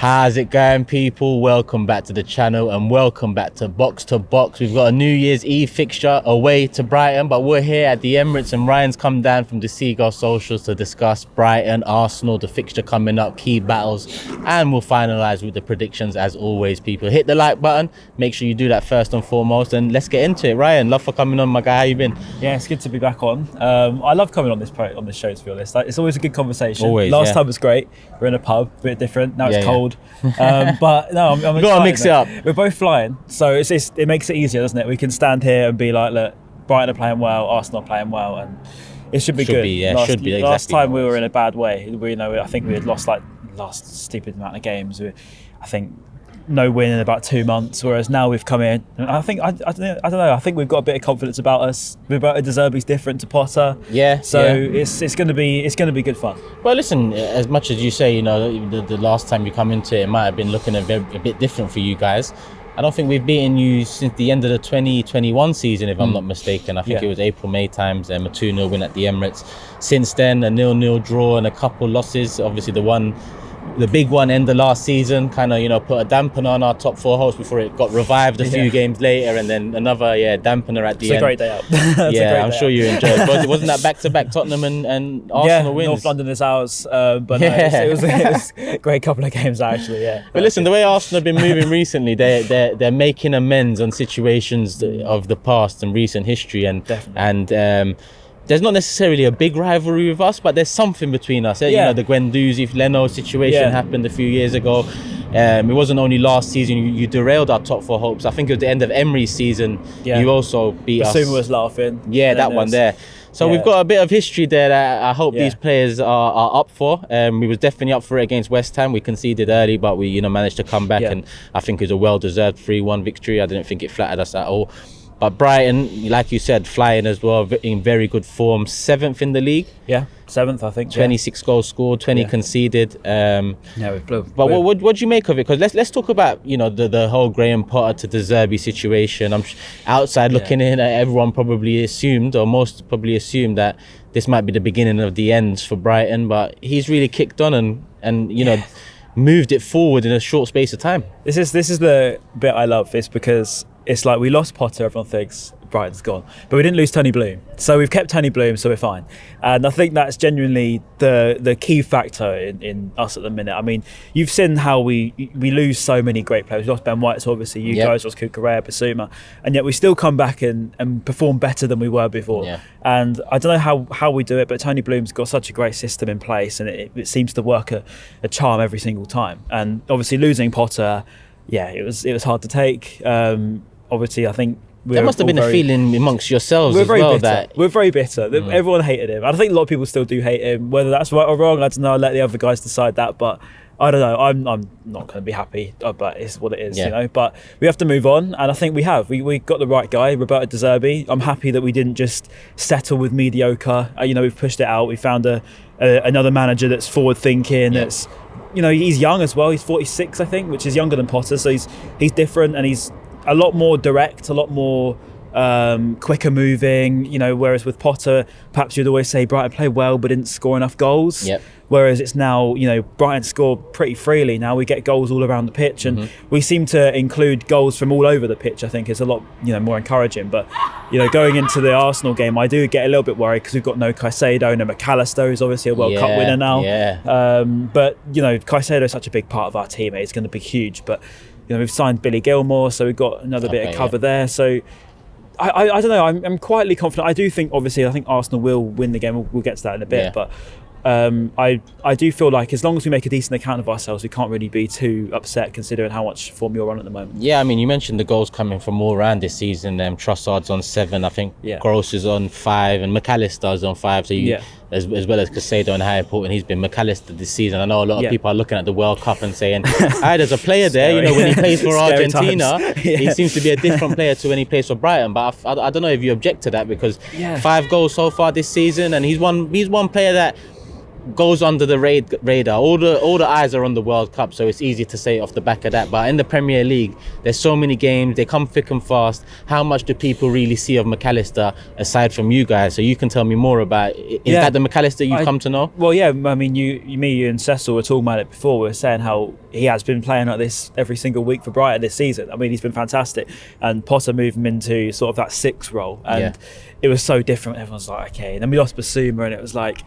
How's it going, people? Welcome back to the channel and welcome back to Box to Box. We've got a New Year's Eve fixture away to Brighton, but we're here at the Emirates and Ryan's come down from the Seagull Socials to discuss Brighton, Arsenal, the fixture coming up, key battles, and we'll finalise with the predictions as always, people. Hit the like button, make sure you do that first and foremost, and let's get into it. Ryan, love for coming on, my guy. How you been? Yeah, it's good to be back on. I love coming on this show, to be honest. It's always a good conversation. Always, Last time was great. We're in a pub, a bit different. Now it's cold. But no, I'm excited. Gotta mix it up. We're both flying, so it makes it easier, doesn't it? We can stand here and be like, look, Brighton are playing well, Arsenal are playing well, and it should be good. Last time we were in a bad way. I think we had lost stupid amount of games. I think no win in about 2 months, whereas now we've come in. And I don't know. I think we've got a bit of confidence about us. Roberto De Zerbi's different to Potter. Yeah. So it's going to be good fun. Well, listen, as much as you say, the last time you come into it might have been looking a bit different for you guys. I don't think we've beaten you since the end of the 2021 season, if I'm not mistaken. I think it was April, May times, a 2-0 win at the Emirates. Since then, a 0-0 draw and a couple losses. Obviously, the big one end of last season kind of put a dampener on our top four hopes before it got revived a few games later, and then another dampener at the end. It's a great day out. I'm sure you enjoyed it. Wasn't that back-to-back Tottenham and Arsenal wins? North London is ours, but it was a great couple of games actually. Yeah. But listen, the way Arsenal have been moving recently, they're making amends on situations of the past and recent history, and there's not necessarily a big rivalry with us, but there's something between us. Yeah. The Guendouzi-Leno situation happened a few years ago. It wasn't only last season you derailed our top four hopes. I think it was the end of Emery's season. Yeah. You also beat us. Basuma was laughing. Yeah, that one there. So we've got a bit of history there that I hope these players are up for. We was definitely up for it against West Ham. We conceded early, but we managed to come back, and I think it was a well-deserved 3-1 victory. I didn't think it flattered us at all. But Brighton, like you said, flying as well, in very good form. 7th in the league. Yeah, 7th, I think. 26 goals scored, 20 conceded. We blew. But what do you make of it? Because let's talk about the whole Graham Potter to De Zerbi situation. I'm outside looking in, everyone probably assumed, or most probably assumed, that this might be the beginning of the ends for Brighton. But he's really kicked on and moved it forward in a short space of time. This is the bit I love. Is because it's like we lost Potter, everyone thinks Brighton's gone, but we didn't lose Tony Bloom, so we've kept Tony Bloom, so we're fine. And I think that's genuinely the key factor in us at the minute. I mean, you've seen how we lose so many great players. We lost Ben White, so obviously you guys lost Kukurea, Basuma, and yet we still come back and perform better than we were before. And I don't know how we do it, but Tony Bloom's got such a great system in place, and it seems to work a charm every single time. And obviously losing Potter, it was hard to take. Obviously, I think there must have been a feeling amongst yourselves as well that we're very bitter. Everyone hated him. I think a lot of people still do hate him. Whether that's right or wrong, I don't know. I'll let the other guys decide that. But I don't know. I'm not going to be happy, but it's what it is, But we have to move on, and I think we have. We got the right guy, Roberto De Zerbi. I'm happy that we didn't just settle with mediocre. We've pushed it out. We found another manager that's forward thinking. That's he's young as well. He's 46, I think, which is younger than Potter. So he's different, and he's a lot more direct, a lot more quicker moving. Whereas with Potter, perhaps you'd always say Brighton played well but didn't score enough goals. Whereas it's now, Brighton score pretty freely. Now we get goals all around the pitch, and we seem to include goals from all over the pitch. I think it's a lot, more encouraging. But, going into the Arsenal game, I do get a little bit worried because we've got no Caicedo, no McAllister, who's obviously a World Cup winner now. But, Caicedo is such a big part of our team. It's going to be huge. But, we've signed Billy Gilmore, so we've got another bit of cover there. So I don't know. I'm quietly confident. I do think, obviously, I think Arsenal will win the game. We'll get to that in a bit. But I do feel like as long as we make a decent account of ourselves, we can't really be too upset considering how much form you're on at the moment. Yeah, I mean, you mentioned the goals coming from all around this season. Trossard's on 7, I think. Gross is on 5, and McAllister's on 5. So as well as Caicedo and how important he's been. McAllister this season, I know a lot of people are looking at the World Cup and saying, there's a player there, when he plays for Argentina, he seems to be a different player to when he plays for Brighton. But I don't know if you object to that, because 5 goals so far this season, and he's one player that goes under the radar. All the eyes are on the World Cup, so it's easy to say off the back of that. But in the Premier League, there's so many games, they come thick and fast. How much do people really see of McAllister aside from you guys? So you can tell me more about it. Is that the McAllister you've come to know? Well, yeah, I mean, you and Cecil were talking about it before. We were saying how he has been playing like this every single week for Brighton this season. I mean, he's been fantastic. And Potter moved him into sort of that 6 role. And it was so different. Everyone's like, okay. And then we lost Basuma, and it was like,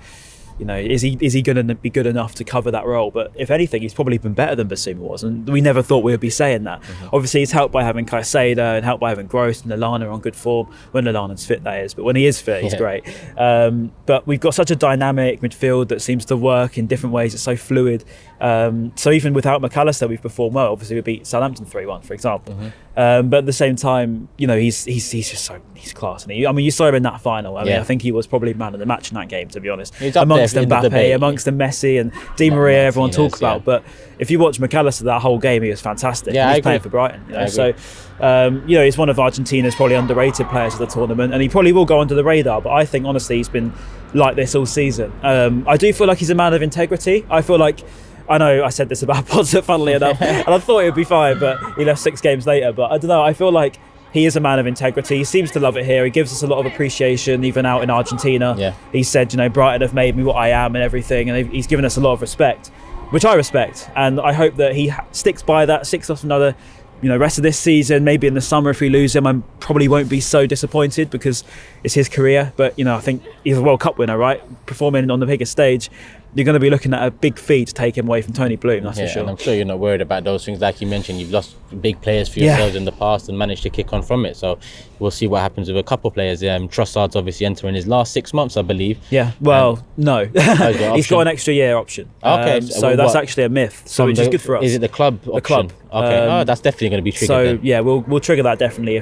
you know, is he going to be good enough to cover that role? But if anything, he's probably been better than Basuma was, and we never thought we would be saying that. Obviously, he's helped by having Caicedo and helped by having Gross and Lallana on good form, when Lallana's fit, that is. But when he is fit, he's great. But we've got such a dynamic midfield that seems to work in different ways. It's so fluid. So even without McAllister, we've performed well. Obviously, we beat Southampton 3-1, for example. But at the same time, you know, he's just he's class. And I mean, you saw him in that final. I mean, I think he was probably man of the match in that game, to be honest. Amongst Mbappe, amongst the Messi and Di Maria, everyone talk about. But if you watch McAllister that whole game, he was fantastic. Yeah, he's playing for Brighton. You know? So, you know, he's one of Argentina's probably underrated players of the tournament, and he probably will go under the radar. But I think honestly, he's been like this all season. I do feel like he's a man of integrity. I feel like, I know I said this about Potter, funnily enough, and I thought it would be fine, but he left 6 games later. But I don't know, I feel like he is a man of integrity. He seems to love it here. He gives us a lot of appreciation, even out in Argentina. He said, you know, Brighton have made me what I am and everything, and he's given us a lot of respect, which I respect. And I hope that he sticks by that, sticks off another, you know, rest of this season. Maybe in the summer, if we lose him, I probably won't be so disappointed because it's his career. But, you know, I think he's a World Cup winner, right? Performing on the biggest stage. You're going to be looking at a big fee to take him away from Tony Bloom, that's for sure. And I'm sure you're not worried about those things. Like you mentioned, you've lost big players for yourselves in the past and managed to kick on from it. So we'll see what happens with a couple of players. Trossard's obviously entering his last 6 months, I believe. Yeah, well, no. He's got an extra year option. Okay. So that's actually a myth, so which is good for us. Is it the club option? The club. Okay. That's definitely going to be triggered So, then. yeah, we'll trigger that definitely.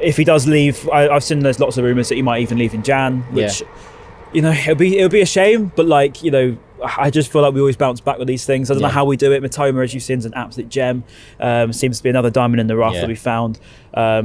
If he does leave, I've seen there's lots of rumours that he might even leave in Jan, which, you know, it'll be a shame, but like, you know, I just feel like we always bounce back with these things. I don't know how we do it. Matoma, as you've seen, is an absolute gem. Seems to be another diamond in the rough that we found.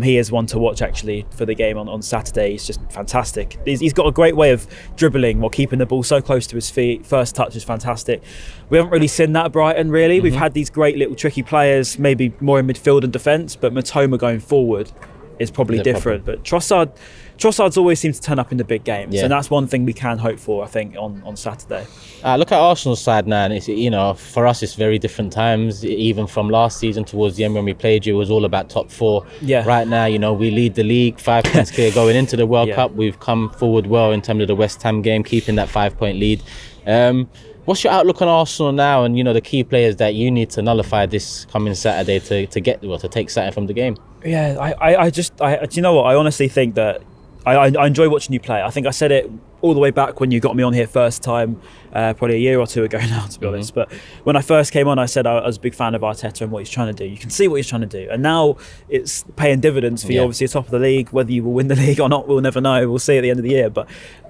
He is one to watch actually for the game on Saturday. He's just fantastic. He's got a great way of dribbling while keeping the ball so close to his feet. First touch is fantastic. We haven't really seen that at Brighton, really. We've had these great little tricky players, maybe more in midfield and defence, but Matoma going forward is probably different. But Trossard's always seems to turn up in the big games, and that's one thing we can hope for, I think, on Saturday. Look at Arsenal's side now, and it's, you know, for us it's very different times. Even from last season towards the end when we played you, it was all about top 4. Right now, you know, we lead the league 5 points clear going into the World Cup. We've come forward well in terms of the West Ham game, keeping that 5-point lead. What's your outlook on Arsenal now, and, you know, the key players that you need to nullify this coming Saturday to take something from the game? Yeah, I do you know what? I honestly think that I enjoy watching you play. I think I said it all the way back when you got me on here first time, probably a year or two ago now, to be honest. But when I first came on, I said I was a big fan of Arteta and what he's trying to do. You can see what he's trying to do. And now it's paying dividends for you, obviously, top of the league. Whether you will win the league or not, we'll never know. We'll see at the end of the year. But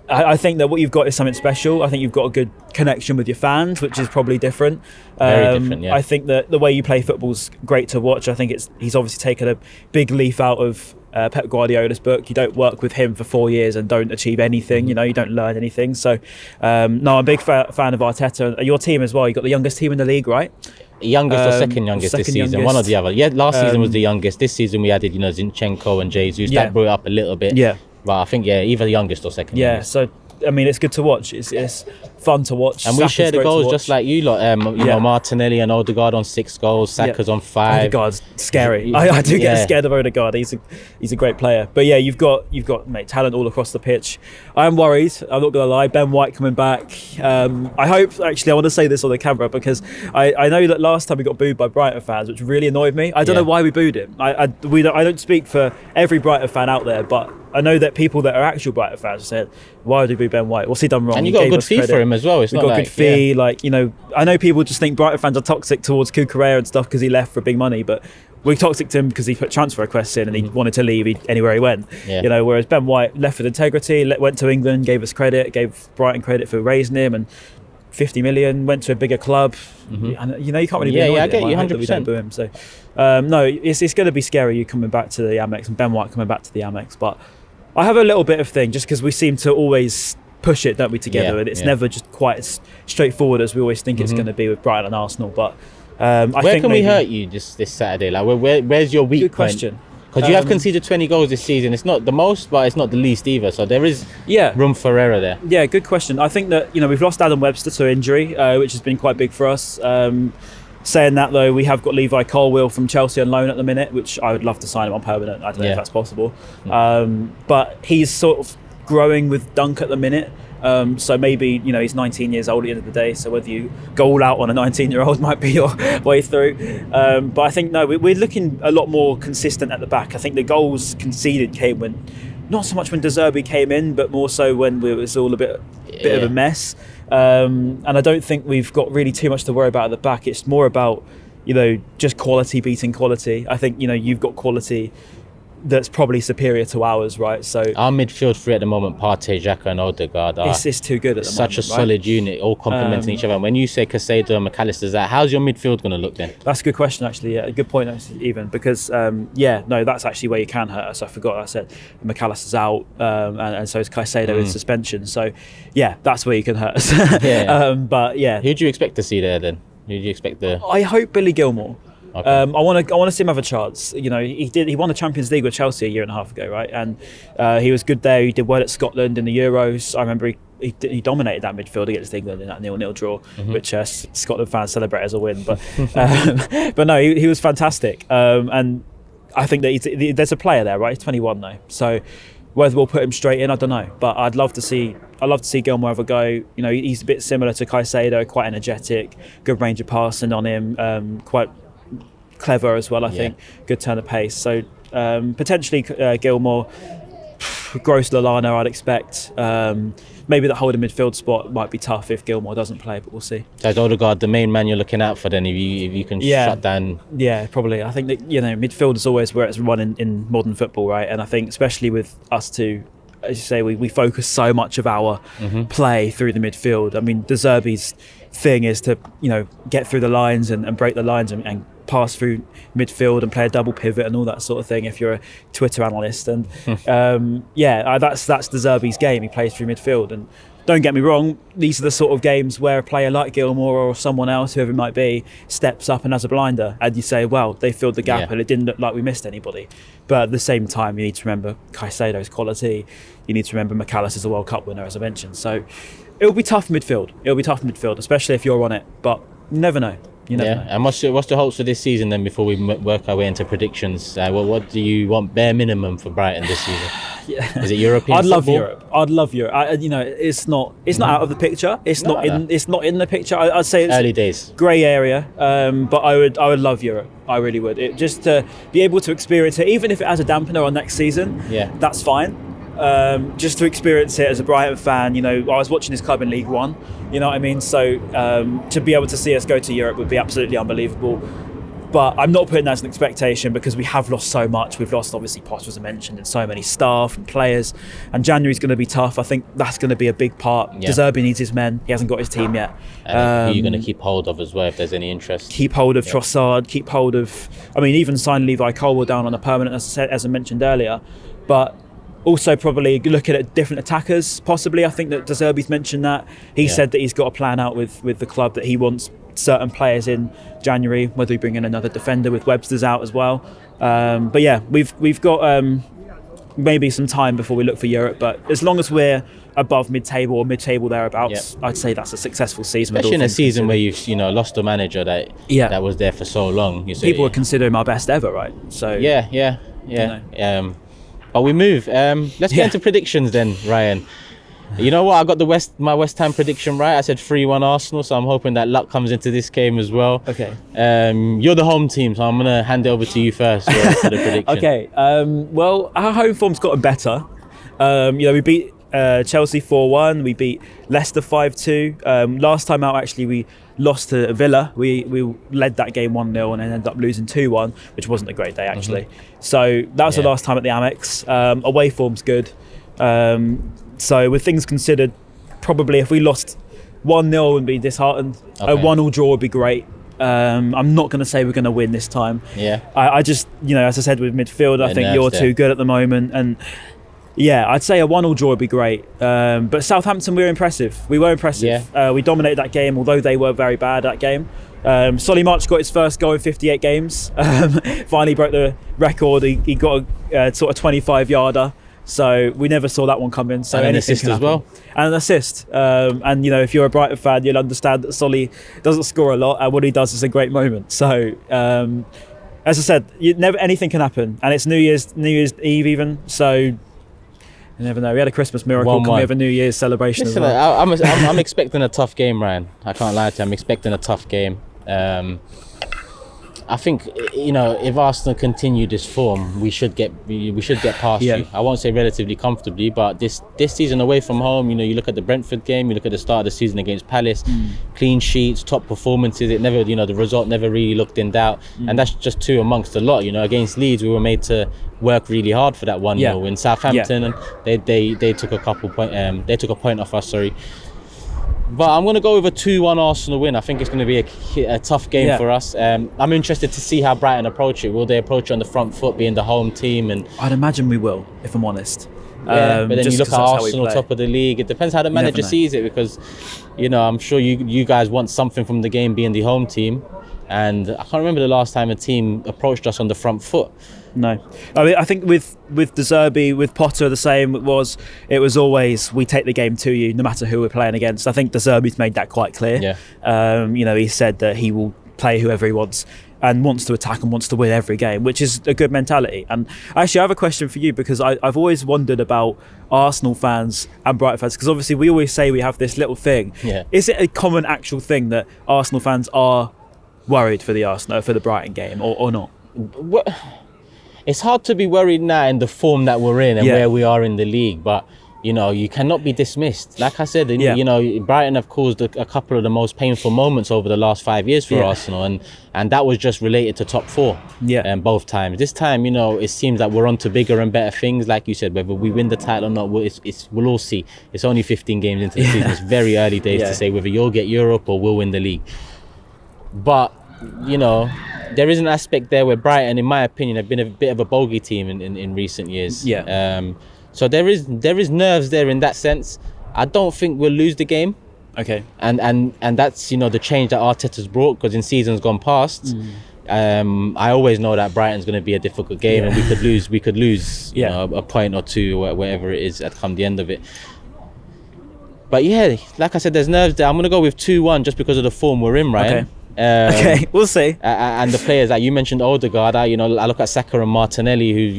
I think that what you've got is something special. I think you've got a good connection with your fans, which is probably different. Very different, I think that the way you play football's great to watch. I think he's obviously taken a big leaf out of Pep Guardiola's book. You don't work with him for 4 years and don't achieve anything. You know, you don't learn anything. So, no, I'm a big fan of Arteta. Your team as well. You got the youngest team in the league, right? Youngest or second youngest this season, one or the other. Yeah, last season was the youngest. This season we added, you know, Zinchenko and Jesus. That brought it up a little bit. But I think, either the youngest or second youngest. So, I mean, it's good to watch. It's fun to watch. And we share the goals just like you lot. You know, Martinelli and Odegaard on 6 goals. Saka's on 5. Odegaard's scary. I do get scared of Odegaard. He's a great player. But yeah, you've got talent all across the pitch. I am worried. I'm not gonna lie. Ben White coming back. I hope. Actually, I want to say this on the camera because I know that last time we got booed by Brighton fans, which really annoyed me. I don't know why we booed him. I don't speak for every Brighton fan out there, but I know that people that are actual Brighton fans said, why would we boo Ben White? What's he done wrong? And you got a good fee for him as well. It's not got a good fee. Like, you know, I know people just think Brighton fans are toxic towards Cucurella and stuff because he left for big money, but we're toxic to him because he put transfer requests in and he wanted to leave anywhere he went. You know, whereas Ben White left with integrity, went to England, gave us credit, gave Brighton credit for raising him, and 50 million, went to a bigger club. And, you know, you can't really be annoyed I get you 100%. We don't boo him. So, no, it's going to be scary, you coming back to the Amex and Ben White coming back to the Amex. But I have a little bit of thing just because we seem to always push it, don't we, together? Yeah, And it's yeah. never just quite as straightforward as we always think it's going to be with Brighton and Arsenal. But I Where think can we maybe, hurt you this Saturday? Like, where's your weak Good point? question. Because you have conceded 20 goals this season. It's not the most, but it's not the least either. So there is room for error there. Yeah, good question. I think that, we've lost Adam Webster to injury, which has been quite big for us. Saying that, though, we have got Levi Colwill from Chelsea on loan at the minute, which I would love to sign him on permanent. I don't know if that's possible. But he's sort of growing with Dunk at the minute. So maybe, he's 19 years old at the end of the day. So whether you go all out on a 19-year-old might be your way through. But I think, no, we're looking a lot more consistent at the back. I think the goals conceded came when, not so much when De Zerbi came in, but more so when it was all a bit of a mess. And I don't think we've got really too much to worry about at the back. It's more about, just quality beating quality. I think, you've got quality that's probably superior to ours, right? So our midfield three at the moment, Partey, Xhaka and Odegaard, it's too good at the moment. Such a solid unit, all complementing each other. When you say Casado and McAllister's out, how's your midfield going to look then? That's a good question, actually. Yeah, a good point, actually, even because that's actually where you can hurt us. I forgot I said McAllister's out, and so is Caicedo in suspension. So yeah, that's where you can hurt us. But yeah, who do you expect to see there then? Who do you expect there? I hope Billy Gilmour. Okay. I want to see him have a chance. He won the Champions League with Chelsea a year and a half ago, right? And he was good there. He did well at Scotland in the Euros. I remember he dominated that midfield against England in that 0-0 draw, which Scotland fans celebrate as a win. But but no, he was fantastic. And I think that there's a player there, right? He's 21 though, so whether we'll put him straight in, I don't know. But I'd love to see Gilmour have a go. He's a bit similar to Caicedo, quite energetic, good range of passing on him, quite clever as well, I think. Good turn of pace. So potentially Gilmour, Gross, Lallana, I'd expect. Maybe the holding midfield spot might be tough if Gilmour doesn't play, but we'll see. So is Odegaard the main man you're looking out for then, if you can shut down? Yeah, probably. I think that midfield is always where it's run in modern football, right? And I think especially with us two, as you say, we focus so much of our play through the midfield. I mean, De Zerbi's thing is to get through the lines and break the lines and pass through midfield and play a double pivot and all that sort of thing if you're a Twitter analyst. And that's De Zerbi's game. He plays through midfield. And don't get me wrong, these are the sort of games where a player like Gilmour or someone else, whoever it might be, steps up and has a blinder, and you say, well, they filled the gap and it didn't look like we missed anybody. But at the same time, you need to remember Caicedo's quality. You need to remember McAllister's a World Cup winner, as I mentioned. So it'll be tough midfield. Especially if you're on it. But you never know. And what's the hopes for this season then, before we work our way into predictions? What do you want bare minimum for Brighton this season? Is it European I'd football? love Europe. It's not out of the picture. It's not in the picture. I'd say it's early days, grey area. But I would love Europe. I really would. Just to be able to experience it, even if it has a dampener on next season. That's fine. Just to experience it as a Brighton fan, I was watching this club in League One, you know what I mean? So to be able to see us go to Europe would be absolutely unbelievable. But I'm not putting that as an expectation because we have lost so much. We've lost, obviously, Potter, as I mentioned, and so many staff and players. And January's going to be tough. I think that's going to be a big part. De Zerbi needs his men. He hasn't got his team yet. Who are you going to keep hold of as well, if there's any interest? Keep hold of Trossard. Keep hold of... even sign Levi Colwill down on a permanent, as I mentioned earlier. But... also probably looking at different attackers, possibly. I think that De Zerbi's mentioned that. He said that he's got a plan out with the club that he wants certain players in January, whether we bring in another defender with Webster's out as well. But yeah, we've got maybe some time before we look for Europe, but as long as we're above mid-table or mid-table thereabouts, I'd say that's a successful season. Especially in a season where you've lost a manager that was there for so long. People would consider him our best ever, right? So But we move. Let's get into predictions then, Ryan. You know what? I got my West Ham prediction right. I said 3-1 Arsenal, so I'm hoping that luck comes into this game as well. Okay. You're the home team, so I'm going to hand it over to you first for the prediction. Okay. Well, our home form's gotten better. We beat Chelsea 4-1. We beat Leicester 5-2. Last time out, actually, we lost to Villa. We led that game 1-0 and ended up losing 2-1, which wasn't a great day, actually. So that was the last time at the Amex. Away form's good. So with things considered, probably if we lost 1-0 and be disheartened, a 1-1 draw would be great. I'm not going to say we're going to win this time. I just, as I said with midfield, I think you're too good at the moment. And Yeah, I'd say a 1-1 draw would be great. But Southampton, we were impressive. We we dominated that game, although they were very bad that game. Solly March got his first goal in 58 games. Finally broke the record. He got a sort of 25-yarder. So we never saw that one coming. So and an assist as well. And an assist. And if you're a Brighton fan, you'll understand that Solly doesn't score a lot, and what he does is a great moment. So as I said, anything can happen, and it's New Year's Eve even. So you never know. We had a Christmas miracle. Can we have a New Year's celebration? Listen, as well? I'm expecting a tough game, Ryan. I can't lie to you. I'm expecting a tough game. I think if Arsenal continue this form, we should get past you. I won't say relatively comfortably, but this season away from home, you look at the Brentford game, you look at the start of the season against Palace, clean sheets, top performances. It never, the result never really looked in doubt, and that's just two amongst a lot. Against Leeds, we were made to work really hard for that 1-0 in Southampton, and they took a point off us. Sorry. But I'm going to go with a 2-1 Arsenal win. I think it's going to be a tough game for us. I'm interested to see how Brighton approach it. Will they approach it on the front foot, being the home team? And I'd imagine we will, if I'm honest. But then you look at Arsenal, top of the league. It depends how the manager sees it, because, I'm sure you guys want something from the game being the home team. And I can't remember the last time a team approached us on the front foot. No, I think with De Zerbi, with Potter, the same. It was always, we take the game to you, no matter who we're playing against. I think De Zerbi's made that quite clear. He said that he will play whoever he wants and wants to attack and wants to win every game, which is a good mentality. And actually, I have a question for you, because I've always wondered about Arsenal fans and Brighton fans, because obviously we always say we have this little thing. Is it a common actual thing that Arsenal fans are worried for the Brighton game, or not? It's hard to be worried now in the form that we're in and where we are in the league, but you cannot be dismissed. Like I said, Brighton have caused a couple of the most painful moments over the last 5 years for Arsenal, and that was just related to top four. Both times. This time, it seems like we're on to bigger and better things. Like you said, whether we win the title or not, we'll all see. It's only 15 games into the season. It's very early days to say whether you'll get Europe or we'll win the league. But there is an aspect there where Brighton, in my opinion, have been a bit of a bogey team in recent years. So there is nerves there in that sense. I don't think we'll lose the game. Okay. And that's the change that Arteta's brought, because in seasons gone past, I always know that Brighton's going to be a difficult game, and we could lose a point or two, or whatever it is at come the end of it. But like I said, there's nerves there. I'm going to go with 2-1 just because of the form we're in, Ryan. Okay, we'll see. And the players that you mentioned, Odegaard, I look at Saka and Martinelli, who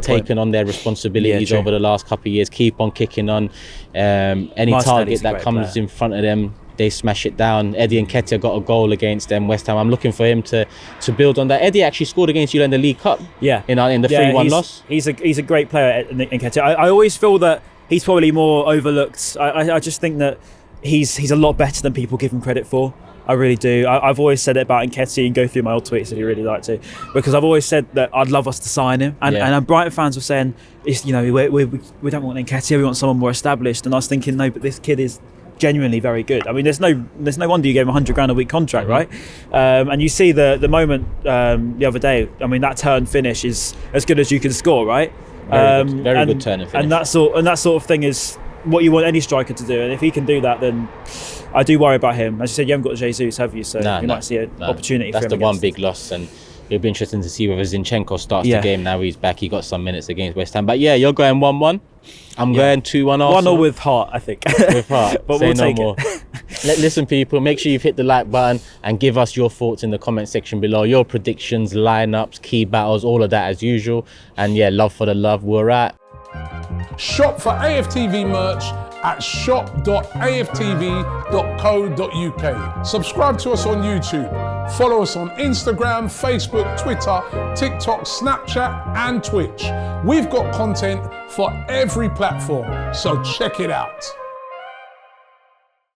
taken on their responsibilities over the last couple of years, keep on kicking on. Any target that comes in front of them, they smash it down. Eddie Nketiah got a goal against them, West Ham. I'm looking for him to build on that. Eddie actually scored against you in the League Cup. In the 3-1 loss. He's a great player, Nketiah. I always feel that he's probably more overlooked. I just think that he's a lot better than people give him credit for. I really do. I've always said it about Nketiah. You can go through my old tweets if you really like to, because I've always said that I'd love us to sign him, and Brighton fans were saying, we don't want Nketiah, we want someone more established. And I was thinking, no, but this kid is genuinely very good. I mean, there's no wonder you gave him $100,000 a week contract, right? And you see the moment the other day. I mean, that turn finish is as good as you can score, right? Very good turn and finish. And that sort of thing is what you want any striker to do, and if he can do that, then I do worry about him. As you said, you haven't got Jesus, have you? So you might see an opportunity for him. That's the one big loss, and it'll be interesting to see whether Zinchenko starts the game. Now he's back, he got some minutes against West Ham. But you're going 1-1. I'm going 2-1 Arsenal. 1-0 with heart, I think. With heart. But we'll take more. Listen, people, make sure you've hit the like button and give us your thoughts in the comment section below. Your predictions, lineups, key battles, all of that as usual. And love for the love. We're at. Shop for AFTV merch at shop.aftv.co.uk. Subscribe to us on YouTube. Follow us on Instagram, Facebook, Twitter, TikTok, Snapchat and Twitch. We've got content for every platform, so check it out.